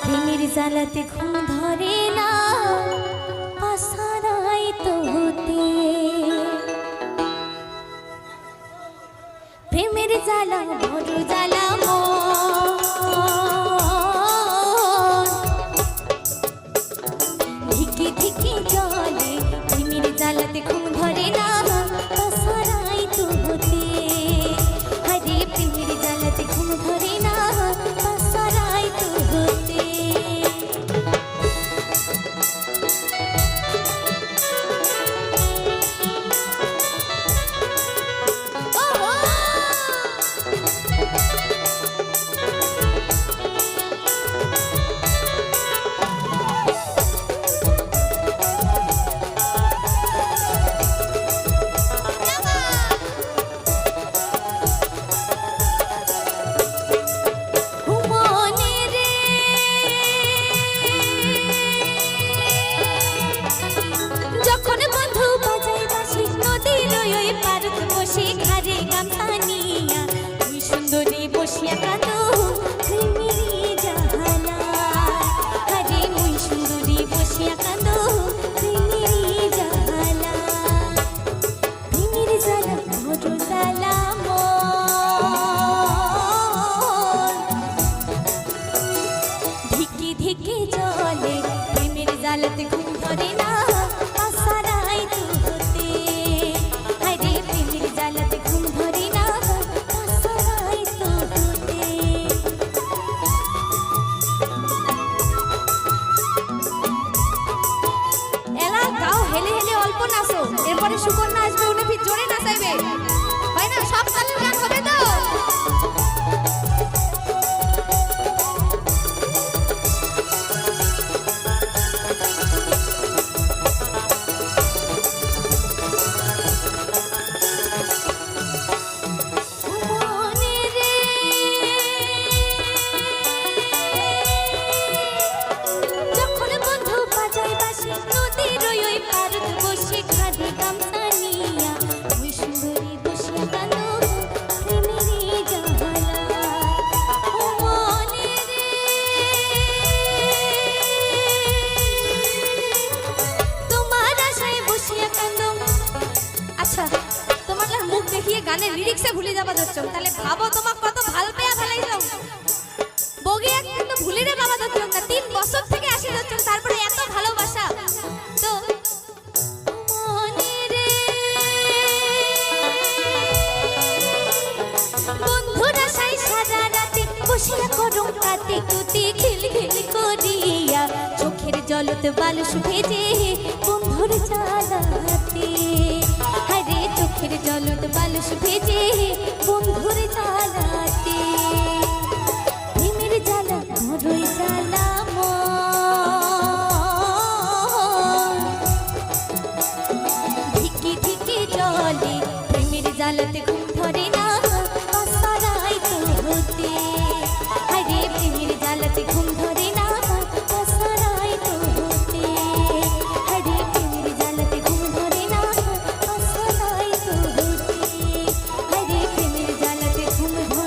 প্রেমের জ্বালাতে ঘুম ধরে না আশারাই তো হতে প্রেমের জ্বালা বড় জ্বালা ধিকে ধিকে চলে প্রেমের জ্বালাতে ঘুম ধরে না আশারাই তো হতে হরে প্রেমের জ্বালাতে ঘুম ধরে না আশারাই তো হতে জ্বালাতে ঘুম ধরে না আশারাই তো হতে হরে প্রেমের জ্বালাতে ঘুম ধরে না আশারাই তো হতে এলা গাও হেলে হেলে অল্প নাচো এরপরে সুকন্যা আসবে উনি ফির জোরে নাচাইবে হয় না সব তালের গান হবে তো গানের লিরিক্সে ভুলে যাবা যাচ্ছ তাহলে ভাবো তোমাক কত ভাল পেয়া ফেলাইছো বগি এক কিন্তু ভুলে রে বাবা যাচ্ছ না 3 বছর থেকে আসি যাচ্ছ তারপরে এত ভালোবাসা তো মনে রে বন্ধুরা সাই সারা রাতে বসিয়া করুম কাতে কুতে খিল খিল করিয়া চোখের জলতে বালুস ভেজে বন্ধুর জ্বালাতে হরে চোখের জলত বালুস ভেজে বন্ধুর জ্বালাতে প্রেমের জ্বালা বড়ই জ্বালা ধিকে ধিকে চলে প্রেমের জ্বালাতে ঘুম ধরে না আশারাই তো হতে হরে প্রেমের জ্বালাতে ঘুম ধরে না আশারাই তো হতে হরে প্রেমের জ্বালাতে ঘুম ধরে না আশারাই তো হতে হরে প্রেমের জ্বালাতে ঘুম ধরে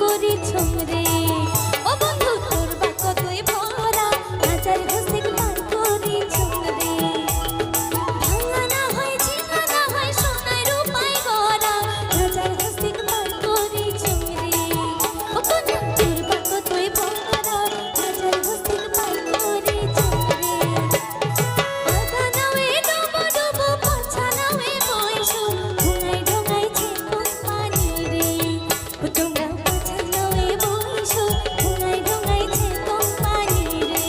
করি ছুমরে ও বন্ধু তোর বা কতই ভরা হাজার হোসেক পার করি ছুমরে ভাঙা না হয় ছিনা না হয় সোনায় রূপায় গড়া হাজার হোসেক পার করি ছুমরে ও বন্ধু তোর বা কতই ভরা হাজার হোসেক পার করি ছুমরে আগা নাওয়ে ডুবো ডুবো পাছা নাওয়ে বইসো ঢোঙায় ঢোঙাইছে কোম্পানি রে ও তোমরা পাছা নাওয়ে বইসো ঢোঙায় ঢোঙাইছে কোম্পানি রে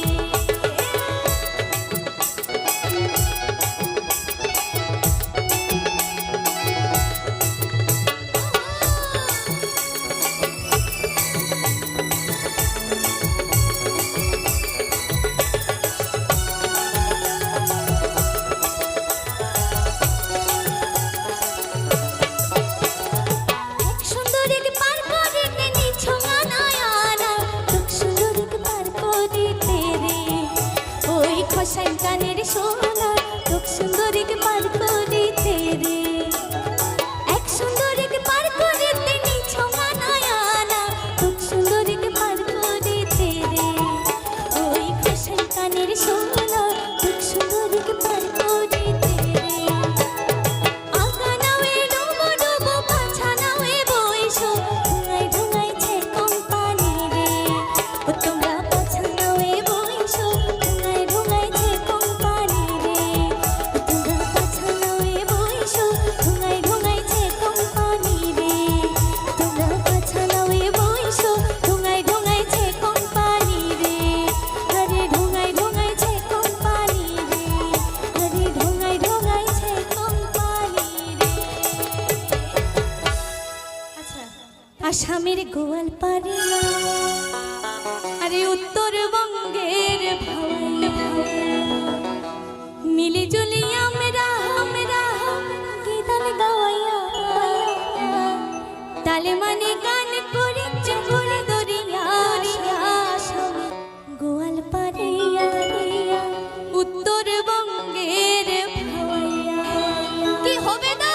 এক সুন্দরীকে পার করিতে নিছো মানায়ানা এক সুন্দরীকে পার করিতে রে ওই খোসাই কানের সোনা এক সুন্দরীকে পার করিতে রে এক সুন্দরীকে পার করিতে নিছো মানায়ানা এক সুন্দরীকে পার করিতে রে ওই খোসাই কানের সোনা এক সুন্দরীকে পার করিতে রে আগা নাওয়ে ডুবো ডুবো পাছা নাওয়ে বইসো ঢোঙায় ঢোঙাইছে কোম্পানি রে ও তোমরা পাছা নাওয়ে বইসো ঢোঙায় ঢোঙাইছে কোম্পানি রে ও তোমরা পাছা নাওয়ে বইসো ঢোঙায় ঢোঙাইছে কোম্পানি রে তোমরা পাছা নাওয়ে বইসো ঢোঙায় ঢোঙাইছে কোম্পানি রে আরে ঢোঙায় ঢোঙাইছে কোম্পানি রে আরে ঢোঙায় ঢোঙাইছে কোম্পানি রে আচ্ছা আসামের গোয়ালপাড়িয়া আরে উত্তরবঙ্গের ভাওয়াইয়া মিলি জুলি আমরা গীতান গাওয়াইয়া তালে মানে গান করি চুগুলি দরিয়া আসামের গোয়ালপাড়িয়া উত্তরবঙ্গের ভাওয়াইয়া কি হবে না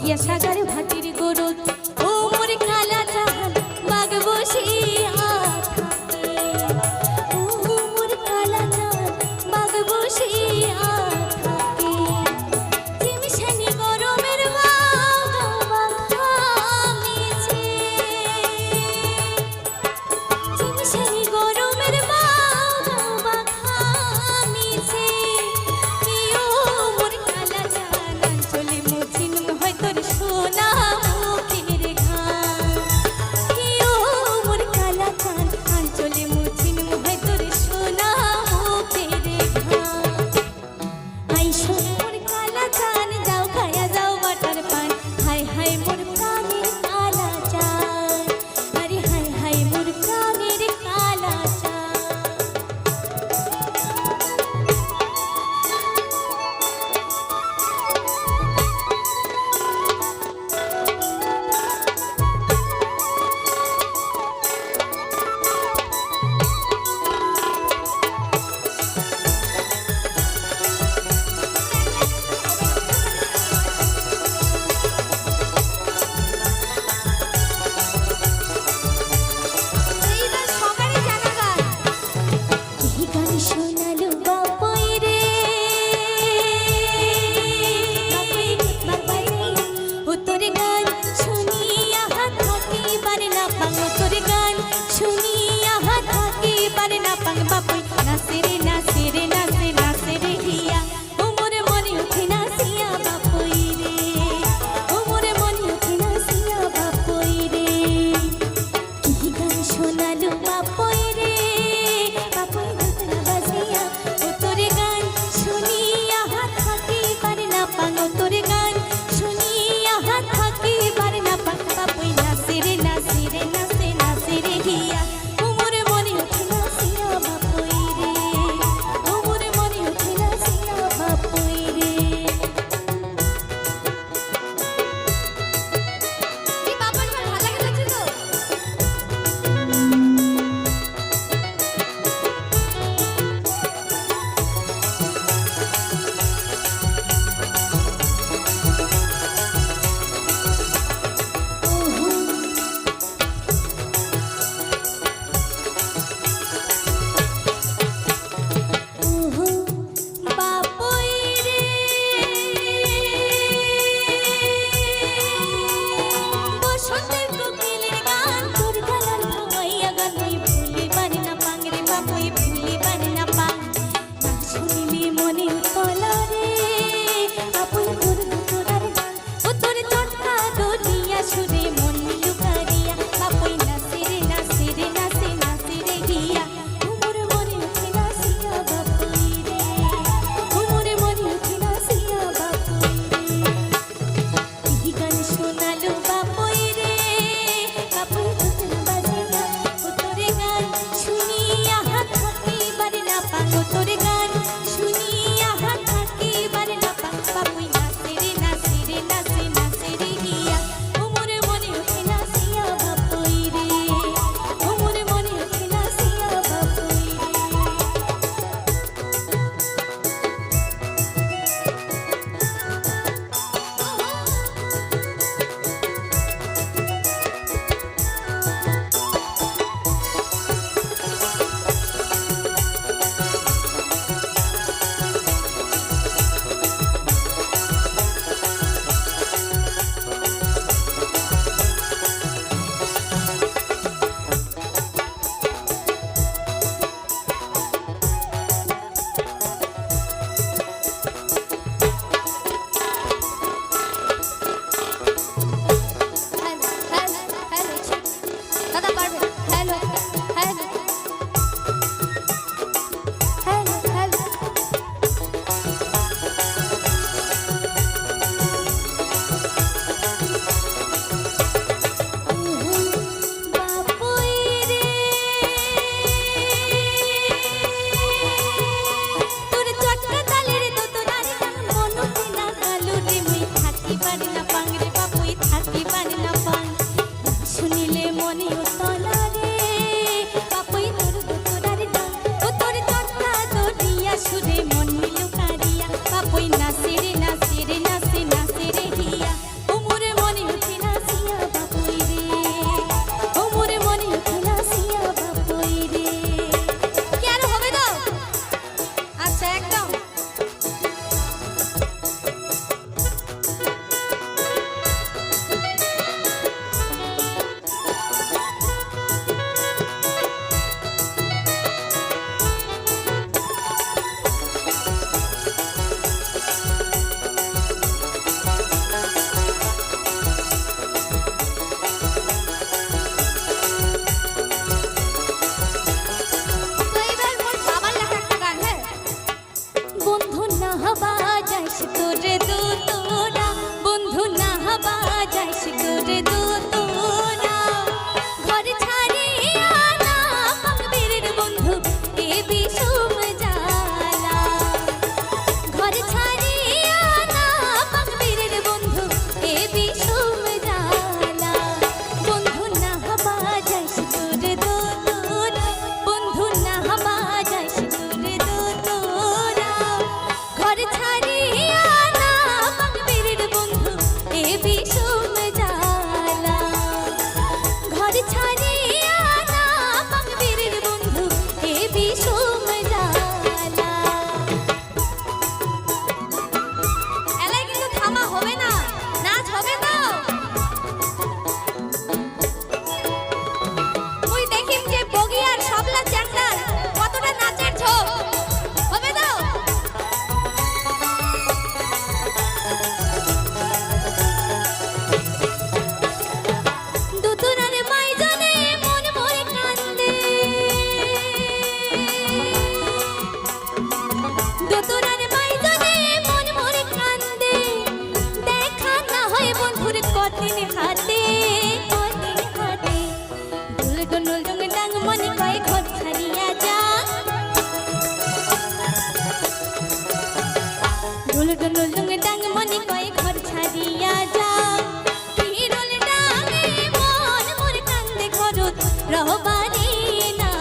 ইয়া সাগর ভাটির গরু ও মোর খালা চাহান বাগ বসিয়া থাকে ও মোর খালা চাহান বাগ বসিয়া থাকে চিমশানি গরমের বাবা খামিছে চিমশানি গরমের বাবা খামিছে কি ও মোর খালা চাহান চলে মুছিন হয় তোর সোনা মুখের ঘাম কি ও মোর খালা চাহান আঞ্চলে মুছিন হয় তোর সোনা মুখের ঘাম আইসো মোর কালা চান যাও খায়া যাও বাটার পান হাই হাই মোর প্রাণের কালা চান আরে হাই হাই মোর প্রাণের কালা চান এইবার সবারই জানা গান এই গান শোনালো বাপাই রে বাপাই ও তোর গান শুনিয়া থাকি পারে না পাং তোর গান শুনিয়া থাকি পারে না পাং বাপাই নাচে রে নাচে রে নাচে নাচে রে হিয়া ও মোরে মনে উঠে নাচিয়া বাপাই রে ও মোরে মনে উঠে নাচিয়া বাপাই রে কি গান শোনালো বাপাই রে বাপাই ধুতরা বাজিয়া ও তোর গান শুনিয়া থাকি পারে না পাং ও তোর গান শুনিয়া থাকি পারে না পাং বাপাই নাচে রে নাচে রে নাচে নাচে রে হিয়া ও মোরে মনে উঠে নাচিয়া বাপাই রে দোতরার বাইজনে মন মরে কান্দে, দেখা না হয় বন্ধুর কদিন হাতে কদিন হাতে। দুল দুল ডুং ডাং মনে কয় ঘর ছাড়িয়া যা, দুল দুল ডুং ডাং মনে কয় ঘর ছাড়িয়া যা। হিরোল ডাঙে মন মোর কান্দে ঘরত রহবারে না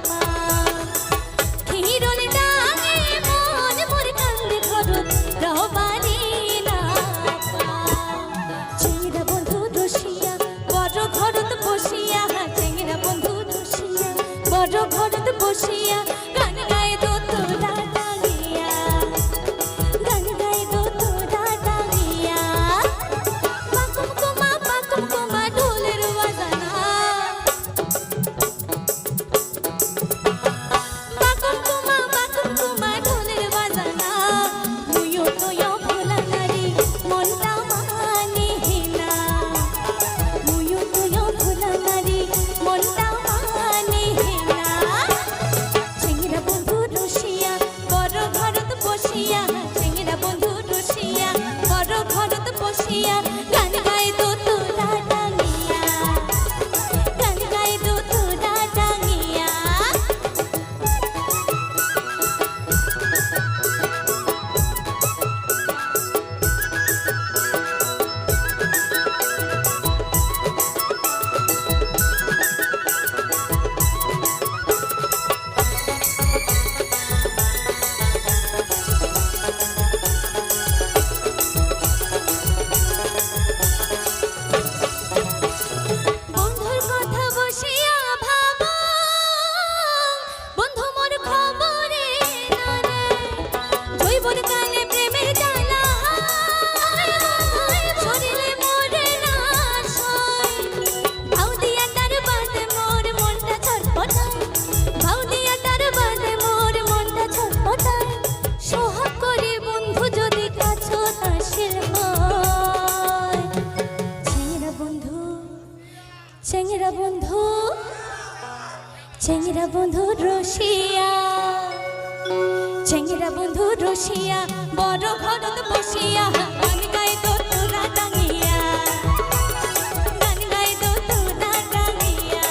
পা। হিরোল ডাঙে মন মোর কান্দে ঘরত রহবারে না পা। চেংরা বন্ধু রসিয়া বড় ঘরত বসিয়া, চেংরা বন্ধু রসিয়া বড় ঘরত বসিয়া গান গায় দোতরা ডাঙিয়া, গান গায় দোতরা ডাঙিয়া। পাকুম কুমা ঢোলের বাজানা, পাকুম কুমা ঢোলের বাজানা। তুইও তুইও ভোলা নারী মনটা মানে না, তুইও তুইও ভোলা নারী মনটা মানে না। চেংরা বন্ধু রসিয়া বড় ঘরত বসিয়া, চেংরা বন্ধু রসিয়া বড় ঘরত বসিয়া গান গায় দোতরা ডাঙিয়া, গান গায় দোতরা ডাঙিয়া। বন্ধুর কথা বসিয়া ভাবো, বন্ধু মোর খবরে না রে। জৈবর কালে প্রেমের জ্বালা, শরীরে মরে না সয়। ভাউ দিয়া তার বাদে মোর মনটা ছটপটায়, ভাউ দিয়া তার বাদে মোর মনটা ছটপটায়। সোহাগ করে বন্ধু যদি কাছত আসিল হয়। চেংরা বন্ধু, চেংরা বন্ধু, চেংরা বন্ধু রসিয়া, চেংরা বন্ধু রসিয়া বড় ঘরত বসিয়া গান গায় দোতরা ডাঙিয়া, গান গায় দোতরা ডাঙিয়া।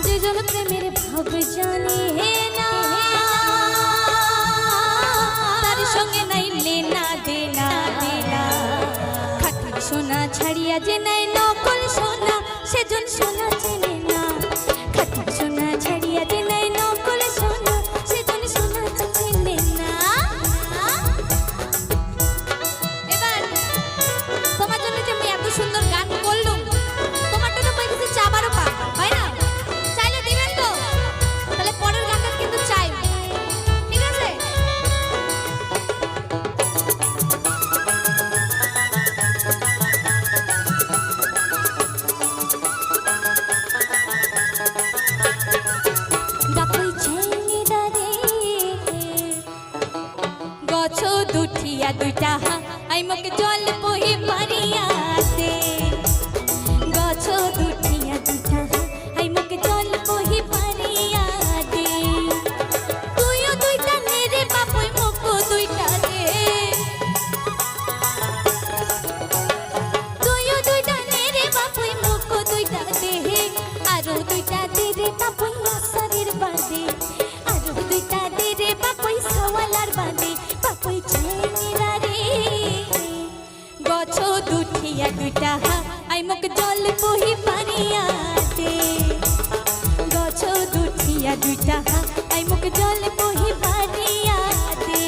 যেজন প্রেমের ভাব জানে না, তার সঙ্গে নাই লেনা দেনা দেনা। খাঁটি সোনা ছাড়িয়া যে নাই নকল সোনা, সেজন সোনা চেনে না। খাঁটি সোনা ছাড়িয়া যে নাই নকল সোনা, সেজন সোনা চেনে না। এবার তোমার জন্য যে আমি এত সুন্দর গান করলুম, তোমারটা তো পাই কিছু চাবারও পাবো, হয় না? চাইলে দিবেন তো? তাহলে পরের গানটা কিন্তু চাই, ঠিক আছে? গাকই চেংরা রে গছ দুঠিয়া দুইটা হা, আই মকে জল বহি পারিয়াতে। গছ দুঠিয়া দুইটা হা, আই মকে জল বহি পারিয়াতে। তুইও দুইটা নে রে বাপই মকো দুইটা দে, তুইও দুইটা নে রে বাপই মকো দুইটা দে। আরো দুইটা দে রে বাপই আসারের বাদে, আরো দুইটা দে রে বাপই সওয়ালার বাদে। বাপই চেংরা রে গছ দুঠিয়া দুইটা হা, আই মক জল বহি পারিয়াতে। গছ দুঠিয়া দুইটা হা, আই মক জল বহি পারিয়াতে।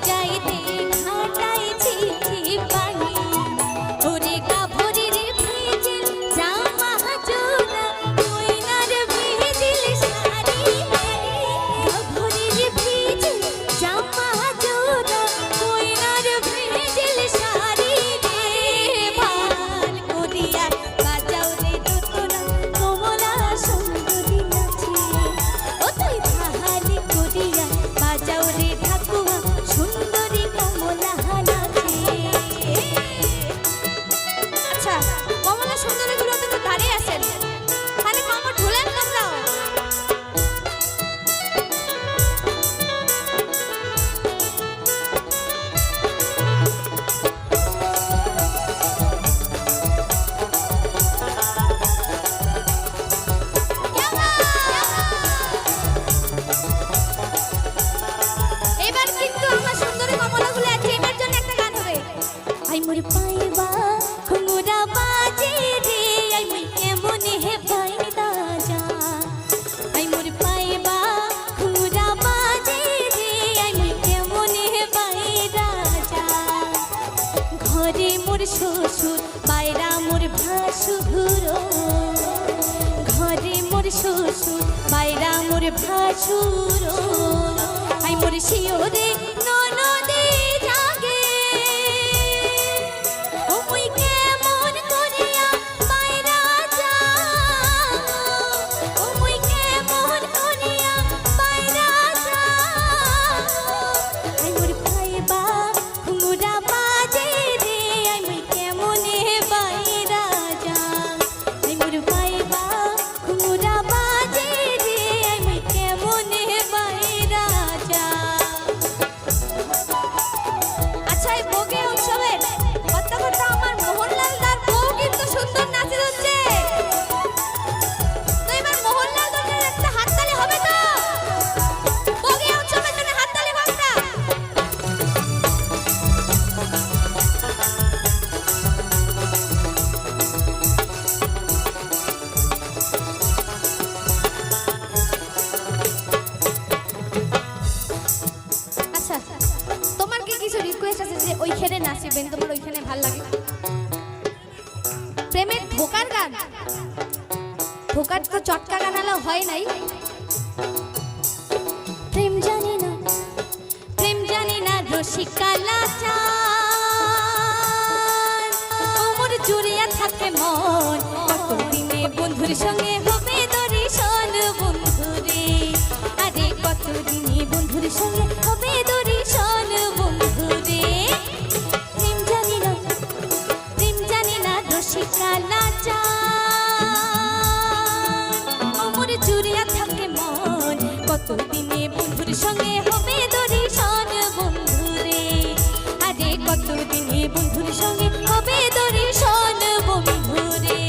যাইতে ঘাটাই চিঠি পানি ওরে কাপড়ের ভিজিল জামা জোড়া কইনার ভিজিল শাড়ি কাপড়ের ভিজিল জামা জোড়া কইনার ভিজিল শাড়ি রে ভাল করিয়া বাজাও রে দোতরা কমলা সুন্দরী নাচে ও তুই ভাল করিয়া বাজাও রে ঠাকুয়া সুন্দরী কমলা নাচে। আচ্ছা কমলা সুন্দরী গুলো তো দাঁড়িয়ে আছেন খালি কামড় ঢুলেন তোমরাও। এবার কিন্তু আমার সুন্দরী কমলাগুলো আছে এটার জন্য একটা গান হবে। আই মোর পাইবা ঘুঙুরা বাজে রে আই মই কেমন হে পাইদা যা আই মোর পাইবা ঘুঙুরা বাজে রে আই মই কেমন হে পাইদা যা ঘরে মোর শ্বশুর বাইরা মোর ভাসুর ঘরে মোর শ্বশুর বাইরা মোর ভাসুর আই মোর শিওরে ননদে জাগে ও মুই কেমন করিয়া বাইরা যা ও মুই কেমন করিয়া বাইরা যা আই মোর পাইবা ঘুঙুরা বাজে রে আই মুই কেমনে বাইরা যা আই মোর পাইবা ঘুঙুরা বাজে রে আই মুই কেমনে বাইরা যা। আচ্ছা এই ভোগে উৎসবের কথা কথা আমার মোহনলাল দার বউ কিন্তু সুন্দর নাচে হচ্ছে তো এবার মোহনলাল দার একটা হাততালি হবে তো ভোগে উৎসবের জন্য হাততালি বাংলা। আচ্ছা তোমার কি কিছু রিকোয়েস্ট আছে যে ওইখানে নাচবেন তোমার ওইখানে ভাল লাগে? প্রেমের ধোকার গান ধোকার তো চটকা গান আলো হয় নাই। প্রেম জানি না রসিকা লাচার ওমর জুড়িয়া থাকে মন কতদিনে বন্ধুর সঙ্গে হবে দর্শন বন্ধুরে আরে কতদিনে বন্ধুর সঙ্গে হবে দর্শন বন্ধুরে প্রেম জানি না রসিকা লাচার ওমর জুড়িয়া থাকে মন কতদিনে বন্ধুর সঙ্গে হবে দর্শন বন্ধুরে আরে কতদিনে বন্ধুর সঙ্গে হবে দর্শন বন্ধুরে।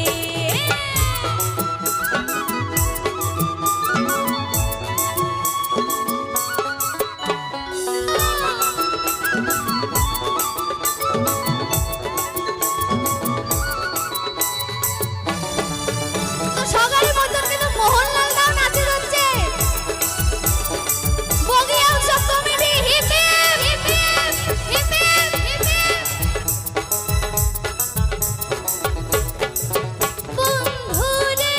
তো সকালের মতন কিন্তু মোহনলাল দাও নাচে হচ্ছে বগিয়া উৎসব committee hip hip hip hip hip hip বন্ধুরে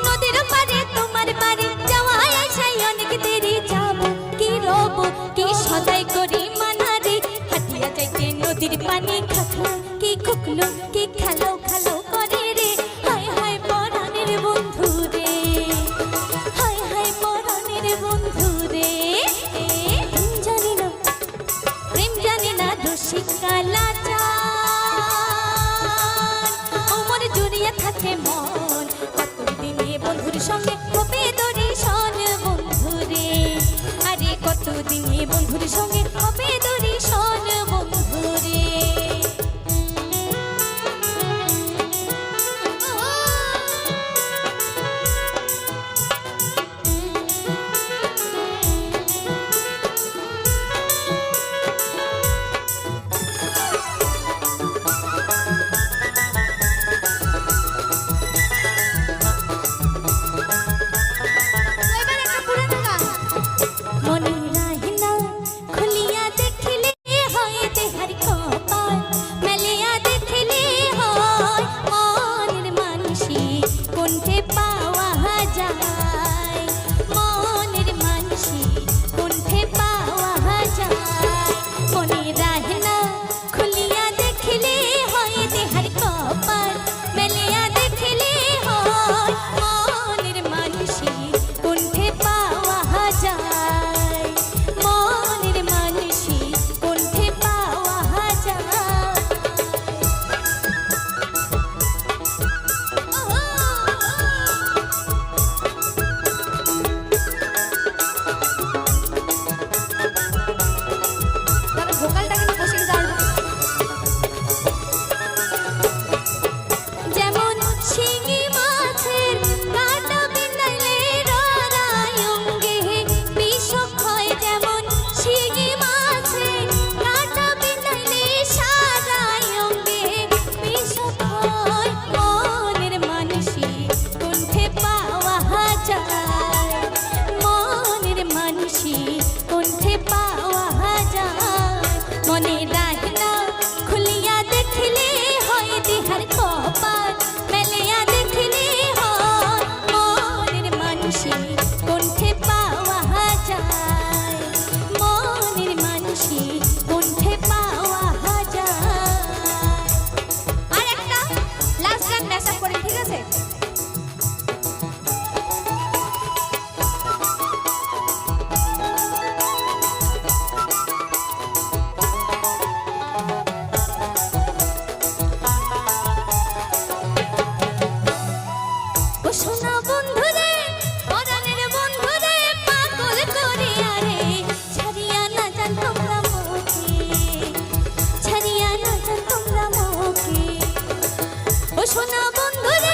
নদীর পারে তোমার বাড়ি যাওয়া আসাই অনেক দেরি যাব কি রব কি সদাই করি মানারে হাতিয়া যাইতে নদীর পানি খাখলো কি খুকলো কি খালো খালো করে রে হায় হায় পরাণের বন্ধু রে হায় হায় পরাণের বন্ধু রে প্রেম জানি না রসিকা লাচার ওমর জুড়িয়া থাকে মন কতদিনে বন্ধুর সঙ্গে হবে দর্শন বন্ধুরে আরে কতদিনে বন্ধুর সঙ্গে হবে দর্শন বন্ধুরে। ঠিক আছে। ও সোনা বন্ধু রে, পরাণের বন্ধু রে, পাগল করে আরে ছাড়িয়া না যান তোমরা মোকে, ছাড়িয়া না যান তোমরা মোকে। ও সোনা বন্ধু রে,